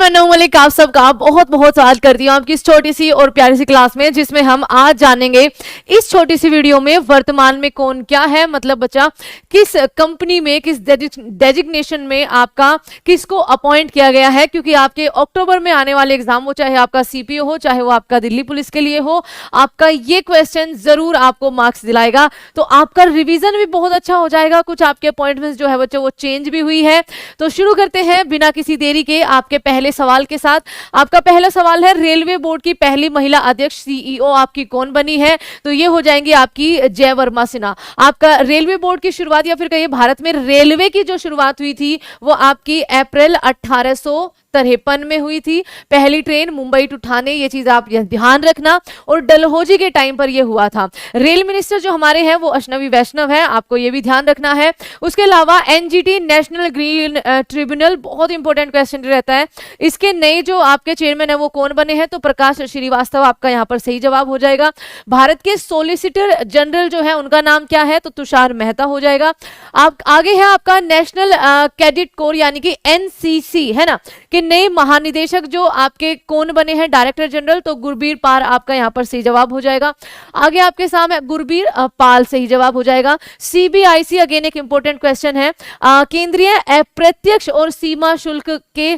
मैं नूम मलिक आप सबका बहुत बहुत स्वागत करती हूँ आपकी इस छोटी सी और प्यारी सी क्लास में, जिसमें हम आज जानेंगे इस छोटी सी वीडियो में वर्तमान में कौन क्या है, मतलब बच्चा किस कंपनी में किस डेजिग्नेशन में आपका किसको अपॉइंट किया गया है। क्योंकि आपके अक्टूबर में आने वाले एग्जाम हो, चाहे आपका सीपीओ हो, चाहे वो आपका दिल्ली पुलिस के लिए हो, आपका ये क्वेश्चन जरूर आपको मार्क्स दिलाएगा। तो आपका रिविजन भी बहुत अच्छा हो जाएगा। कुछ आपके अपॉइंटमेंट्स जो है बच्चों वो चेंज भी हुई है। तो शुरू करते हैं बिना किसी देरी के आपके पहले सवाल के साथ। आपका पहला सवाल है, रेलवे बोर्ड की पहली महिला अध्यक्ष सीईओ आपकी कौन बनी है? तो ये हो जाएंगी आपकी जय वर्मा सिन्हा। आपका रेलवे बोर्ड की शुरुआत या फिर कहिए भारत में रेलवे की जो शुरुआत हुई थी वो आपकी अप्रैल 1853 में हुई थी। पहली ट्रेन मुंबई टू ठाणे, ये चीज आप ध्यान रखना। और डलहौजी के टाइम पर ये हुआ था। रेल मिनिस्टर जो हमारे हैं वो अश्विनी वैष्णव है, आपको ये भी ध्यान रखना है। उसके अलावा एनजीटी नेशनल ग्रीन ट्रिब्यूनल, बहुत इंपॉर्टेंट क्वेश्चन रहता है, इसके नए जो आपके चेयरमैन है वो कौन बने हैं? तो प्रकाश श्रीवास्तव आपका यहाँ पर सही जवाब हो जाएगा। भारत के सोलिसिटर जनरल जो है उनका नाम क्या है? तो तुषार मेहता हो जाएगा। आप आगे है आपका नेशनल कैडेट कोर यानी कि एनसीसी है ना, कि नए महानिदेशक जो आपके कौन बने हैं? Director general. तो गुरबीर पाल आपका यहाँ पर सही जवाब हो जाएगा। आगे आपके सामने गुरबीर पाल सही जवाब हो जाएगा। सीबीआईसी अगेन एक इंपॉर्टेंट क्वेश्चन है, केंद्रीय अप्रत्यक्ष और सीमा शुल्क के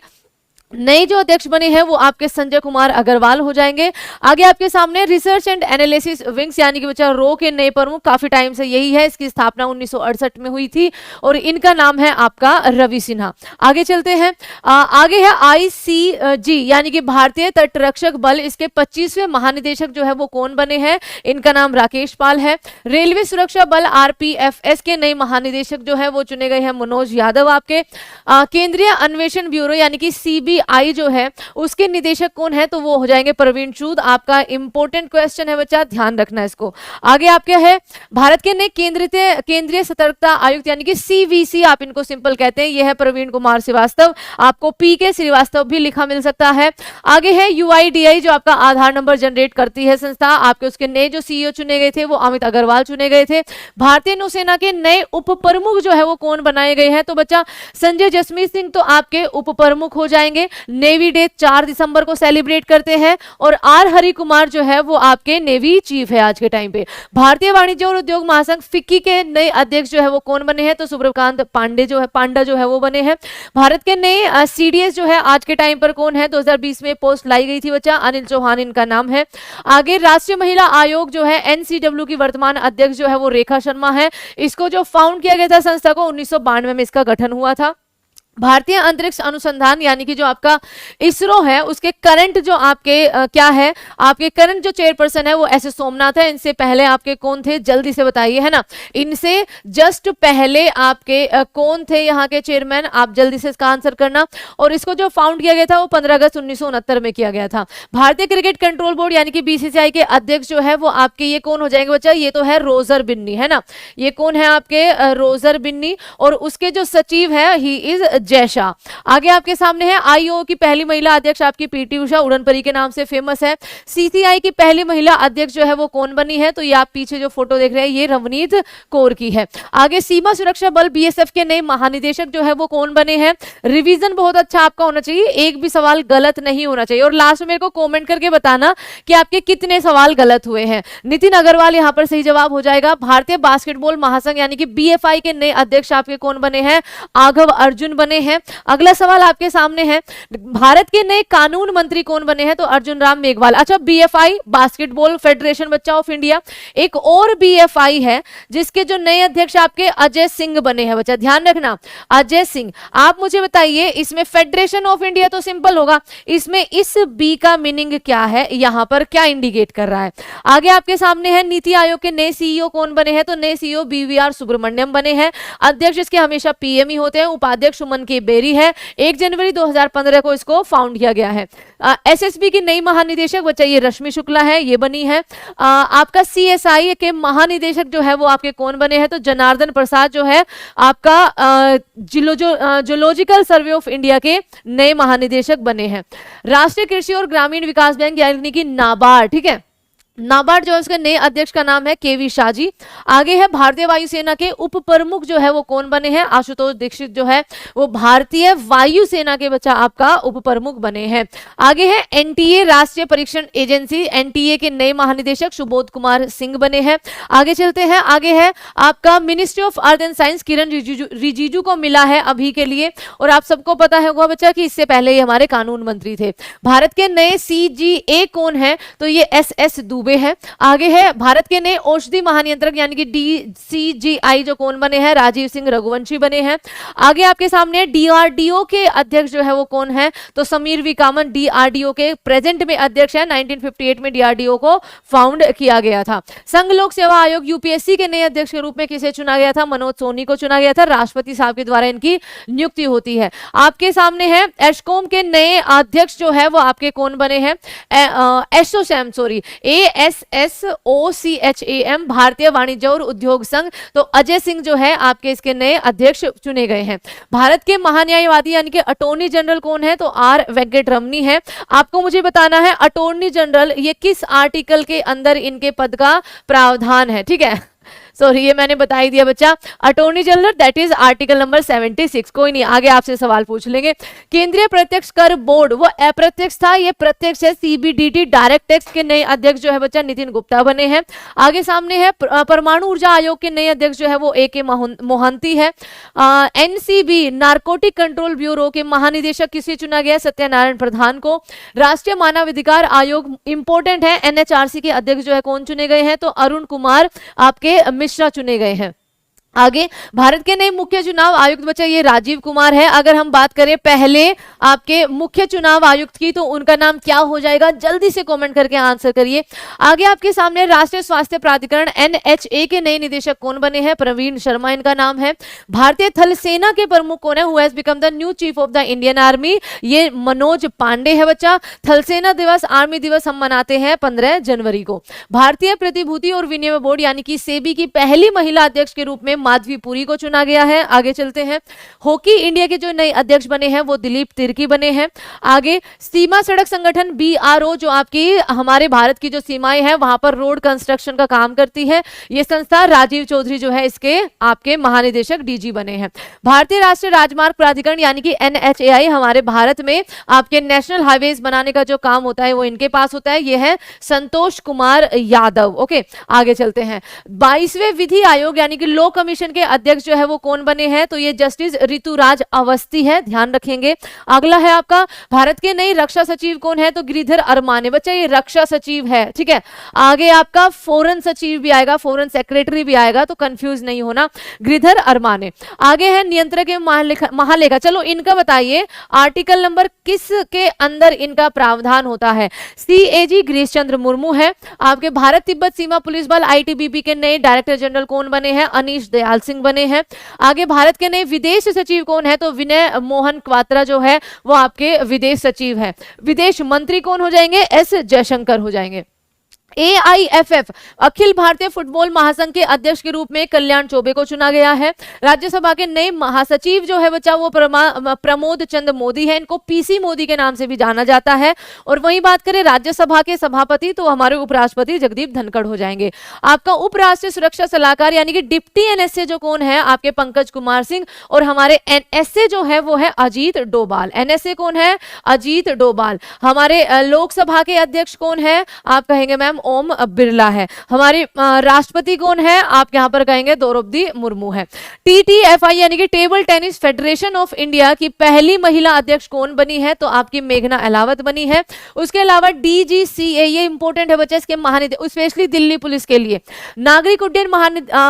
नए जो अध्यक्ष बने हैं वो आपके संजय कुमार अग्रवाल हो जाएंगे। आगे आपके सामने रिसर्च एंड एनालिसिस विंग्स यानी कि बच्चा रो के नए प्रमुख काफी टाइम से यही है, इसकी स्थापना 1968 में हुई थी और इनका नाम है आपका रवि सिन्हा। आगे चलते हैं, आगे है आईसीजी यानी कि भारतीय तटरक्षक बल, इसके 25वें महानिदेशक जो है वो कौन बने हैं? इनका नाम राकेश पाल है। रेलवे सुरक्षा बल आरपीएफएस के नए महानिदेशक जो है वो चुने गए हैं मनोज यादव आपके। केंद्रीय अन्वेषण ब्यूरो यानी कि सीबीआई जो है उसके निदेशक कौन है? तो वो हो जाएंगे प्रवीण सूद। आपका इंपॉर्टेंट क्वेश्चन है बच्चा, ध्यान रखना इसको। आगे आपके है भारत के नए केंद्रीय सतर्कता आयुक्त यानी कि सीवीसी, आप इनको सिंपल कहते हैं, ये है प्रवीण कुमार श्रीवास्तव। आपको पी के श्रीवास्तव भी लिखा मिल सकता है। आगे है यूआईडीआई जो आपका आधार नंबर जनरेट करती है संस्था, आपके उसके नए जो सीईओ चुने गए थे वो अमित अग्रवाल चुने गए थे। भारतीय नौसेना के नए उप प्रमुख जो है वो कौन बनाए गए हैं? तो बच्चा संजय जसमीत सिंह तो आपके उप प्रमुख हो जाएंगे। नेवी डे 4 दिसंबर को सेलिब्रेट करते हैं और आर हरि कुमार जो है वो आपके नेवी चीफ है आज के टाइम पे। भारतीय वाणिज्य और उद्योग महासंघ फिक्की के नए अध्यक्ष जो है वो कौन बने हैं? तो सुब्रकांत पांडा जो है वो बने हैं। भारत के नए सीडीएस जो है आज के टाइम पर कौन है? 2020 में पोस्ट लाई गई थी बच्चा, अनिल चौहान इनका नाम है। आगे राष्ट्रीय महिला आयोग जो है एनसीडब्ल्यू की वर्तमान अध्यक्ष जो है वो रेखा शर्मा है। इसको जो फाउंड किया गया था संस्था को 1992 में इसका गठन हुआ था। भारतीय अंतरिक्ष अनुसंधान यानी कि जो आपका इसरो है उसके करंट जो आपके क्या है, आपके करंट जो चेयरपर्सन है वो एस सोमनाथ है। इनसे पहले आपके कौन थे? जल्दी से बताइए, है ना, इनसे जस्ट पहले आपके कौन थे यहाँ के चेयरमैन? आप जल्दी से इसका आंसर करना। और इसको जो फाउंड किया गया था वो 15 अगस्त 1969 में किया गया था। भारतीय क्रिकेट कंट्रोल बोर्ड यानी कि बीसीसीआई के अध्यक्ष जो है वो आपके ये कौन हो जाएंगे बच्चा? ये तो है रोजर बिन्नी, है ना, ये कौन है आपके? रोजर बिन्नी। और उसके जो सचिव है ही इज जयशा। आगे आपके सामने है आईओ की पहली महिला अध्यक्ष आपकी पीटी उषा, उड़न परी के नाम से फेमस है। सीसीआई की पहली महिला अध्यक्ष जो है वो कौन बनी है? तो ये आप पीछे जो फोटो देख रहे हैं ये रवनीत कौर की है। आगे सीमा सुरक्षा बल बीएसएफ के नए महानिदेशक जो है वो कौन बने हैं? रिवीजन बहुत अच्छा आपका होना चाहिए, एक भी सवाल गलत नहीं होना चाहिए। और लास्ट में मेरे को कॉमेंट करके बताना कि आपके कितने सवाल गलत हुए हैं। नितिन अग्रवाल यहाँ पर सही जवाब हो जाएगा। भारतीय बास्केटबॉल महासंघ यानी कि बीएफआई के नए अध्यक्ष आपके कौन बने हैं? आघव अर्जुन बने हैं। अगला सवाल आपके सामने है, भारत के नए कानून मंत्री कौन बने हैं? तो अर्जुन राम मेघवाल। अच्छा, बीएफआई बास्केटबॉल फेडरेशन बच्चा ऑफ इंडिया, एक और बीएफआई है जिसके जो नए अध्यक्ष आपके अजय सिंह बने हैं बच्चा, ध्यान रखना, अजय सिंह। आप मुझे बताइए इसमें फेडरेशन ऑफ इंडिया तो सिंपल होगा, इसमें इस बी का मीनिंग क्या है? यहां पर क्या इंडिकेट कर रहा है? आगे आपके सामने है नीति आयोग के नए सीईओ कौन बने हैं? तो नए सीईओ बीवीआर सुब्रमण्यम बने हैं। अध्यक्ष इसके हमेशा पीएम ही होते हैं। उपाध्यक्ष सुमन के बेरी है। 1 जनवरी 2015 को इसको फाउंड किया गया है। एसएसबी की नई महानिदेशक बच्चा ये रश्मि शुक्ला है, ये बनी है। आपका सीएसआई के महानिदेशक जो है वो आपके कौन बने हैं? तो जनार्दन प्रसाद जो है आपका जूलॉजिकल सर्वे ऑफ इंडिया के नए महानिदेशक बने हैं। राष्ट्रीय कृषि और ग्रामीण विकास बैंक यानी कि नाबार्ड, ठीक है, नाबार्ड जो है उसके नए अध्यक्ष का नाम है केवी शाह जी। आगे है भारतीय वायुसेना के उप प्रमुख जो है वो कौन बने हैं, आशुतोष दीक्षित जो है वो भारतीय वायुसेना के बच्चा आपका उप प्रमुख बने हैं। आगे है एनटीए राष्ट्रीय परीक्षण एजेंसी, एनटीए के नए महानिदेशक सुबोध कुमार सिंह बने हैं। आगे चलते हैं, आगे है आपका ministry of earth and science Kiran Rijiju को मिला है अभी के लिए, और आप सबको पता होगा बच्चा कि इससे पहले ये हमारे कानून मंत्री थे। भारत के नए सीजीए कौन है, तो ये एस दुबे है। आगे है भारत के नए औषधि महानियंत्रक यानी कि डीसीजीआई जो कौन बने हैं, राजीव सिंह रघुवंशी बने हैं। आगे आपके सामने डीआरडीओ के अध्यक्ष जो है वो कौन है, तो समीर वी कामत डीआरडीओ के प्रेजेंट में अध्यक्ष है। 1958 में डीआरडीओ को फाउंड किया गया था। संघ लोक सेवा आयोग यूपीएससी के नए अध्यक्ष के रूप में किसे चुना गया था, मनोज सोनी को चुना गया था। राष्ट्रपति साहब के द्वारा इनकी नियुक्ति होती है। आपके सामने है एस्कॉम के नए अध्यक्ष जो है वो आपके कौन बने हैं, एसोचैम, सॉरी ASSOCHAM, भारतीय वाणिज्य और उद्योग संघ, तो अजय सिंह जो है आपके इसके नए अध्यक्ष चुने गए हैं। भारत के महान्यायवादी यानी कि अटॉर्नी जनरल कौन है, तो आर वेंकटरमनी है। आपको मुझे बताना है अटॉर्नी जनरल ये किस आर्टिकल के अंदर इनके पद का प्रावधान है, ठीक है। सॉरी ये मैंने बता ही दिया बच्चा, attorney general that is article number 76। कोई नहीं, आगे आपसे सवाल पूछ लेंगे। केंद्रीय प्रत्यक्ष कर बोर्ड वो अप्रत्यक्ष था, ये प्रत्यक्ष है। सीबीडीटी डायरेक्ट टैक्स के नए अध्यक्ष जो है बच्चा नितिन गुप्ता बने हैं। आगे सामने है परमाणु ऊर्जा आयोग के नए अध्यक्ष जो है वो AK मोहंती है। NCB नारकोटिक कंट्रोल ब्यूरो के महानिदेशक किसे चुना गया, सत्यनारायण प्रधान को। राष्ट्रीय मानवाधिकार आयोग इंपॉर्टेंट है, NHRC के अध्यक्ष जो है कौन चुने गए हैं, तो अरुण कुमार आपके मिश्रा चुने गए हैं। आगे भारत के नए मुख्य चुनाव आयुक्त बच्चा ये राजीव कुमार है। अगर हम बात करें पहले आपके मुख्य चुनाव आयुक्त की तो उनका नाम क्या हो जाएगा, जल्दी से कमेंट करके आंसर करिए। आगे आपके सामने राष्ट्रीय स्वास्थ्य प्राधिकरण NHA के नए निदेशक कौन बने हैं, प्रवीण शर्मा इनका नाम है। भारतीय थल सेना के प्रमुख कौन है, who has become the new chief of the Indian army, ये मनोज पांडे है बच्चा। थल सेना दिवस आर्मी दिवस हम मनाते हैं 15 जनवरी को। भारतीय प्रतिभूति और विनिमय बोर्ड यानी कि सेबी की पहली महिला अध्यक्ष के रूप में माधवी पुरी को चुना गया है। आगे चलते हैं, हॉकी इंडिया के जो नए अध्यक्ष बने हैं वो दिलीप तिर्की बने हैं। आगे सीमा सड़क संगठन BRO जो आपकी हमारे भारत की जो सीमाएं हैं वहां पर रोड कंस्ट्रक्शन का काम करती है, ये संस्था राजीव चौधरी जो है इसके आपके महानिदेशक DG बने हैं। भारतीय राष्ट्रीय राजमार्ग प्राधिकरण यानी कि NHAI हमारे भारत में आपके नेशनल हाईवेज बनाने का जो काम होता है वो इनके पास होता है, ये है संतोष कुमार यादव। ओके आगे चलते हैं, 22वें विधि आयोग यानी कि लॉ कमीशन के अध्यक्ष जो है वो कौन बने हैं, तो ये जस्टिस ऋतुराज अवस्थी है, ध्यान रखेंगे। अगला है आपका भारत के नए रक्षा सचिव कौन है, तो गिरिधर अरमाने, बच्चा ये रक्षा सचिव है, ठीक है। आगे आपका फॉरेन सचिव भी आएगा, फॉरेन सेक्रेटरी भी आएगा, तो कंफ्यूज नहीं होना, गिरिधर अरमाने। आगे है नियंत्रक एवं महालेखा, चलो इनका बताइए आर्टिकल नंबर किस के अंदर इनका प्रावधान होता है, CAG गिरीश चंद्र मुर्मू है। आपके भारत तिब्बत सीमा पुलिस बल ITBP के नए डायरेक्टर जनरल कौन बने हैं, अनीश दयाल सिंह बने हैं। आगे भारत के नए विदेश सचिव कौन है, तो विनय मोहन क्वात्रा जो है वो आपके विदेश सचिव है। विदेश मंत्री कौन हो जाएंगे, S जयशंकर हो जाएंगे। AIFF अखिल भारतीय फुटबॉल महासंघ के अध्यक्ष के रूप में कल्याण चौबे को चुना गया है। राज्यसभा के नए महासचिव जो है बच्चा वो प्रमोद चंद मोदी है, इनको PC मोदी के नाम से भी जाना जाता है। और वहीं बात करें राज्यसभा के सभापति तो हमारे उपराष्ट्रपति जगदीप धनखड़ हो जाएंगे। आपका उपराष्ट्रीय सुरक्षा सलाहकार यानी कि डिप्टी NSA जो कौन है, आपके पंकज कुमार सिंह, और हमारे NSA जो है वो है अजीत डोभाल। NSA कौन है, अजीत डोभाल। हमारे लोकसभा के अध्यक्ष कौन है, आप कहेंगे मैम ओम बिरला है। हमारे राष्ट्रपति कौन है, आप यहां पर कहेंगे द्रौपदी मुर्मू है। TTFI यानी कि table tennis federation of India की पहली महिला अध्यक्ष कौन बनी है, तो आपकी मेघना अहलावत बनी है। उसके अलावा DGCA ये इंपॉर्टेंट है बच्चे, इसके महानिदेशक स्पेशली दिल्ली पुलिस के लिए। नागरिक उड्डयन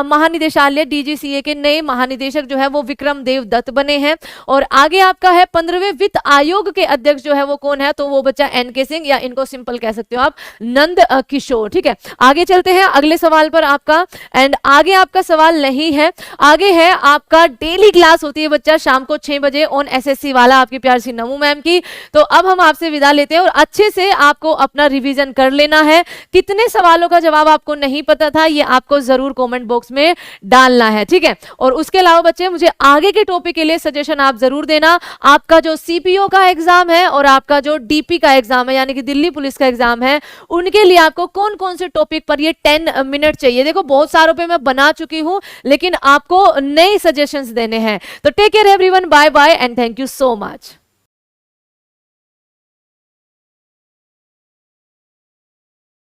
महानिदेशालय DGCA के नए महानिदेशक जो है वो विक्रम देव दत्त बने हैं। और आगे आपका है 15वें वित्त आयोग के अध्यक्ष जो है वो कौन है, तो वो बच्चा NK सिंह, या इनको सिंपल कह सकते हो आप नंद किशोर, ठीक है। आगे चलते हैं अगले सवाल पर आपका, एंड आगे आपका सवाल नहीं है, आगे है आपका डेली क्लास होती है बच्चा शाम को 6 बजे ऑन SSC वाला आपकी प्यार सी नमू मैम की। तो अब हम आपसे विदा लेते हैं और अच्छे से आपको अपना रिवीजन कर लेना है। कितने सवालों का जवाब आपको नहीं पता था ये आपको जरूर कमेंट बॉक्स में डालना है, ठीक है। और उसके अलावा बच्चे मुझे आगे के टॉपिक के लिए सजेशन आप जरूर देना। आपका जो CPO का एग्जाम है और आपका जो DP का एग्जाम है यानी कि दिल्ली पुलिस का एग्जाम है, उनके लिए आपको कौन कौन से टॉपिक पर ये 10 मिनट चाहिए। देखो बहुत सारों पे मैं बना चुकी हूं, लेकिन आपको नए सजेशंस देने हैं। तो take care everyone, bye bye and thank you so much.